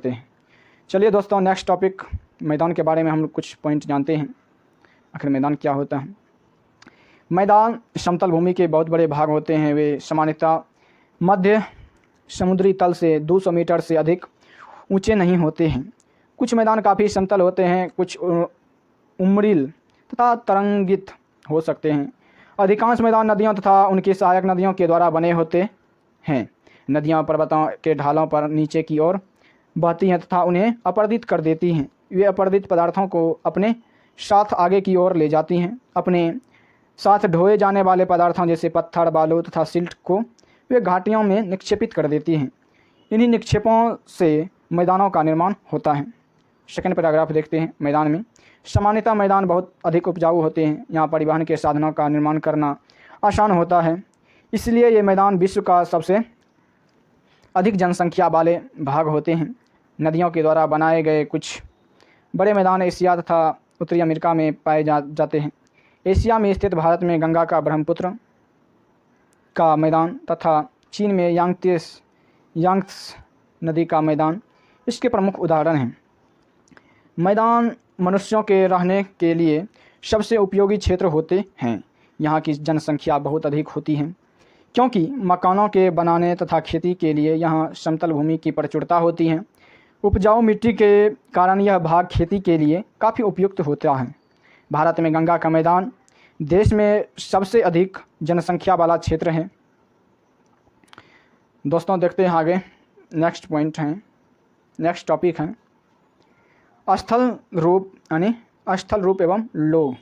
Speaker 1: हैं। चलिए दोस्तों, नेक्स्ट टॉपिक मैदान के बारे में हम लोग कुछ पॉइंट जानते हैं। आखिर मैदान क्या होता है? मैदान समतल भूमि के बहुत बड़े भाग होते हैं। वे सामान्यतः मध्य समुद्री तल से 200 मीटर से अधिक ऊंचे नहीं होते हैं। कुछ मैदान काफ़ी समतल होते हैं, कुछ उम्रील तथा तरंगित हो सकते हैं। अधिकांश मैदान नदियों तथा उनकी सहायक नदियों के द्वारा बने होते हैं। नदियाँ पर्वतों के ढालों पर नीचे की ओर बहती हैं तथा उन्हें अपरदित कर देती हैं। वे अपरदित पदार्थों को अपने साथ आगे की ओर ले जाती हैं। अपने साथ ढोए जाने वाले पदार्थों जैसे पत्थर, बालू तथा सिल्ट को वे घाटियों में निक्षेपित कर देती हैं। इन्हीं निक्षेपों से मैदानों का निर्माण होता है। सेकंड पैराग्राफ देखते हैं। मैदान में सामान्यतः मैदान बहुत अधिक उपजाऊ होते हैं। यहाँ परिवहन के साधनों का निर्माण करना आसान होता है, इसलिए ये मैदान विश्व का सबसे अधिक जनसंख्या वाले भाग होते हैं। नदियों के द्वारा बनाए गए कुछ बड़े मैदान एशिया तथा उत्तरी अमेरिका में पाए जाते हैं। एशिया में स्थित भारत में गंगा का ब्रह्मपुत्र का मैदान तथा चीन में यांग्त्स नदी का मैदान इसके प्रमुख उदाहरण हैं। मैदान मनुष्यों के रहने के लिए सबसे उपयोगी क्षेत्र होते हैं। यहाँ की जनसंख्या बहुत अधिक होती है क्योंकि मकानों के बनाने तथा खेती के लिए यहाँ समतल भूमि की प्रचुरता होती है। उपजाऊ मिट्टी के कारण यह भाग खेती के लिए काफ़ी उपयुक्त होता है। भारत में गंगा का मैदान देश में सबसे अधिक जनसंख्या वाला क्षेत्र है। दोस्तों देखते हैं आगे। नेक्स्ट टॉपिक है स्थल रूप एवं लोग।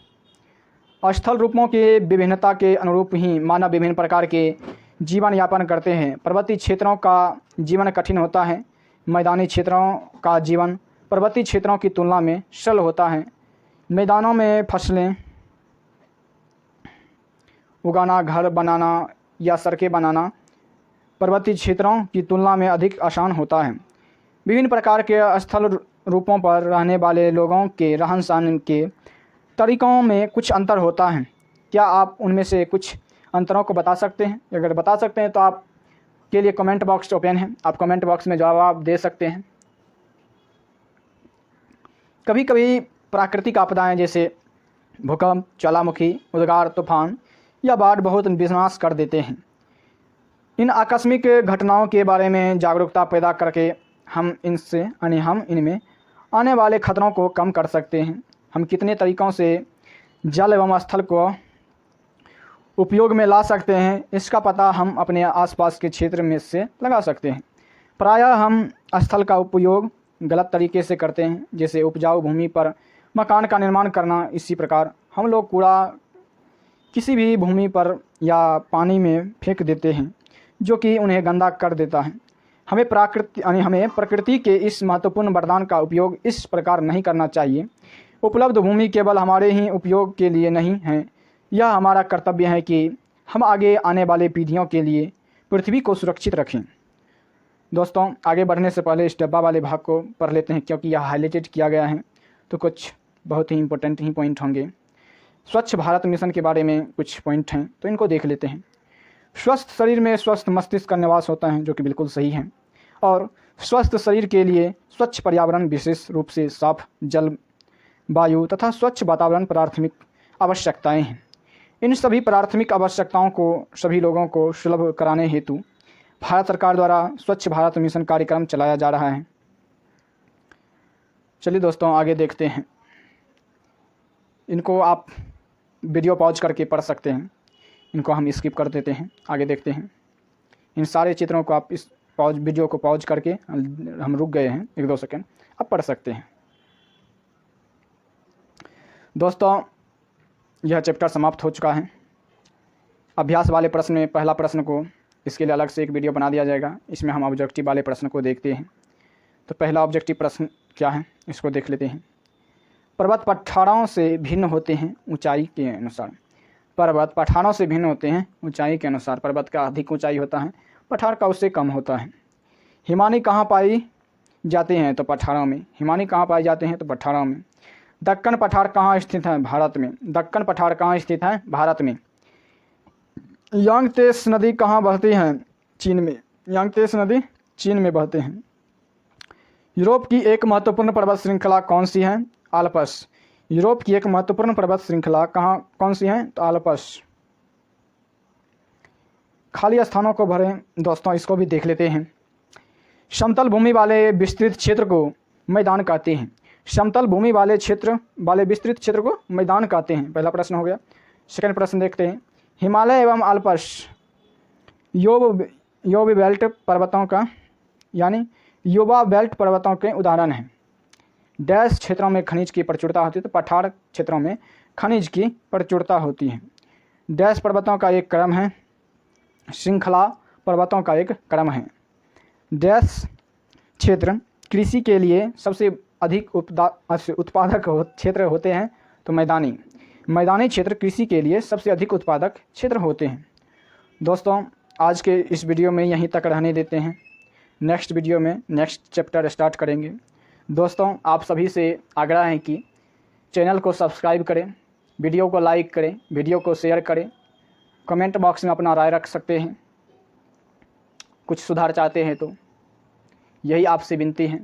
Speaker 1: स्थल रूपों की विभिन्नता के अनुरूप ही मानव विभिन्न प्रकार के जीवन यापन करते हैं। पर्वतीय क्षेत्रों का जीवन कठिन होता है। मैदानी क्षेत्रों का जीवन पर्वतीय क्षेत्रों की तुलना में सरल होता है। मैदानों में फसलें उगाना, घर बनाना या सड़कें बनाना पर्वतीय क्षेत्रों की तुलना में अधिक आसान होता है। विभिन्न प्रकार के स्थल रूपों पर रहने वाले लोगों के रहन सहन के तरीक़ों में कुछ अंतर होता है। क्या आप उनमें से कुछ अंतरों को बता सकते हैं? अगर बता सकते हैं तो आप के लिए कमेंट बॉक्स ओपन है, आप कमेंट बॉक्स में जवाब दे सकते हैं। कभी कभी प्राकृतिक आपदाएं जैसे भूकंप, ज्वालामुखी, उद्गार, तूफान या बाढ़ बहुत विनाश कर देते हैं। इन आकस्मिक घटनाओं के बारे में जागरूकता पैदा करके हम इनमें आने वाले खतरों को कम कर सकते हैं। हम कितने तरीक़ों से जल एवं स्थल को उपयोग में ला सकते हैं, इसका पता हम अपने आसपास के क्षेत्र में से लगा सकते हैं। प्रायः हम स्थल का उपयोग गलत तरीके से करते हैं, जैसे उपजाऊ भूमि पर मकान का निर्माण करना। इसी प्रकार हम लोग कूड़ा किसी भी भूमि पर या पानी में फेंक देते हैं, जो कि उन्हें गंदा कर देता है। हमें प्रकृति के इस महत्वपूर्ण वरदान का उपयोग इस प्रकार नहीं करना चाहिए। उपलब्ध भूमि केवल हमारे ही उपयोग के लिए नहीं है। यह हमारा कर्तव्य है कि हम आगे आने वाले पीढ़ियों के लिए पृथ्वी को सुरक्षित रखें। दोस्तों, आगे बढ़ने से पहले इस डब्बा वाले भाग को पढ़ लेते हैं, क्योंकि यह हाईलाइटेड किया गया है, तो कुछ बहुत ही इंपॉर्टेंट ही पॉइंट होंगे। स्वच्छ भारत मिशन के बारे में कुछ पॉइंट हैं, तो इनको देख लेते हैं। स्वस्थ शरीर में स्वस्थ मस्तिष्क का निवास होता है, जो कि बिल्कुल सही है। और स्वस्थ शरीर के लिए स्वच्छ पर्यावरण, विशेष रूप से साफ जल, वायु तथा स्वच्छ वातावरण प्राथमिक आवश्यकताएं हैं। इन सभी प्राथमिक आवश्यकताओं को सभी लोगों को सुलभ कराने हेतु भारत सरकार द्वारा स्वच्छ भारत मिशन कार्यक्रम चलाया जा रहा है। चलिए दोस्तों, आगे देखते हैं। इनको आप वीडियो पॉज करके पढ़ सकते हैं, इनको हम स्किप कर देते हैं, आगे देखते हैं। इन सारे चित्रों को आप इस वीडियो को पॉज करके, हम रुक गए हैं 1-2 सेकंड, अब पढ़ सकते हैं। दोस्तों, यह चैप्टर समाप्त हो चुका है। अभ्यास वाले प्रश्न में पहला प्रश्न को, इसके लिए अलग से एक वीडियो बना दिया जाएगा, इसमें हम ऑब्जेक्टिव वाले प्रश्न को देखते हैं। तो पहला ऑब्जेक्टिव प्रश्न क्या है, इसको देख लेते हैं। पर्वत पठारों से भिन्न होते हैं ऊंचाई के अनुसार। पर्वत पठारों से भिन्न होते हैं ऊंचाई के अनुसार। पर्वत का अधिक ऊंचाई होता है, पठार का उससे कम होता है। हिमानी कहाँ पाई जाते हैं, तो पठारों में। हिमानी कहाँ पाए जाते हैं, तो पठारों में। दक्कन पठार कहाँ स्थित है, भारत में। दक्कन पठार कहाँ स्थित है, भारत में। यांगत्से नदी कहाँ बहती है, चीन में। यांगत्से नदी चीन में बहते हैं। यूरोप की एक महत्वपूर्ण पर्वत श्रृंखला कौन सी है, आल्प्स। यूरोप की एक महत्वपूर्ण पर्वत श्रृंखला कौन सी है, तो आल्प्स। खाली स्थानों को भरें। दोस्तों, इसको भी देख लेते हैं। समतल भूमि वाले विस्तृत क्षेत्र को मैदान कहते हैं। समतल भूमि वाले विस्तृत क्षेत्र को मैदान कहते हैं। पहला प्रश्न हो गया। सेकंड प्रश्न देखते हैं। हिमालय एवं आल्प्स योवा बेल्ट पर्वतों का यानी योवा बेल्ट पर्वतों के उदाहरण हैं। डैश क्षेत्रों में खनिज की प्रचुरता होती है, तो पठार क्षेत्रों में खनिज की प्रचुरता होती है। डैश पर्वतों का एक क्रम है, श्रृंखला पर्वतों का एक क्रम है। डैश क्षेत्र कृषि के लिए सबसे अधिक उत्पादक क्षेत्र होते हैं, तो मैदानी क्षेत्र कृषि के लिए सबसे अधिक उत्पादक क्षेत्र होते हैं। दोस्तों, आज के इस वीडियो में यहीं तक रहने देते हैं। नेक्स्ट वीडियो में नेक्स्ट चैप्टर स्टार्ट करेंगे। दोस्तों, आप सभी से आग्रह है कि चैनल को सब्सक्राइब करें, वीडियो को लाइक करें, वीडियो को शेयर करें, कमेंट बॉक्स में अपना राय रख सकते हैं। कुछ सुधार चाहते हैं तो यही आपसे विनती है।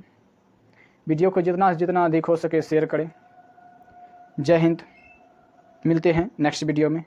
Speaker 1: वीडियो को जितना अधिक हो सके शेयर करें। जय हिंद। मिलते हैं नेक्स्ट वीडियो में।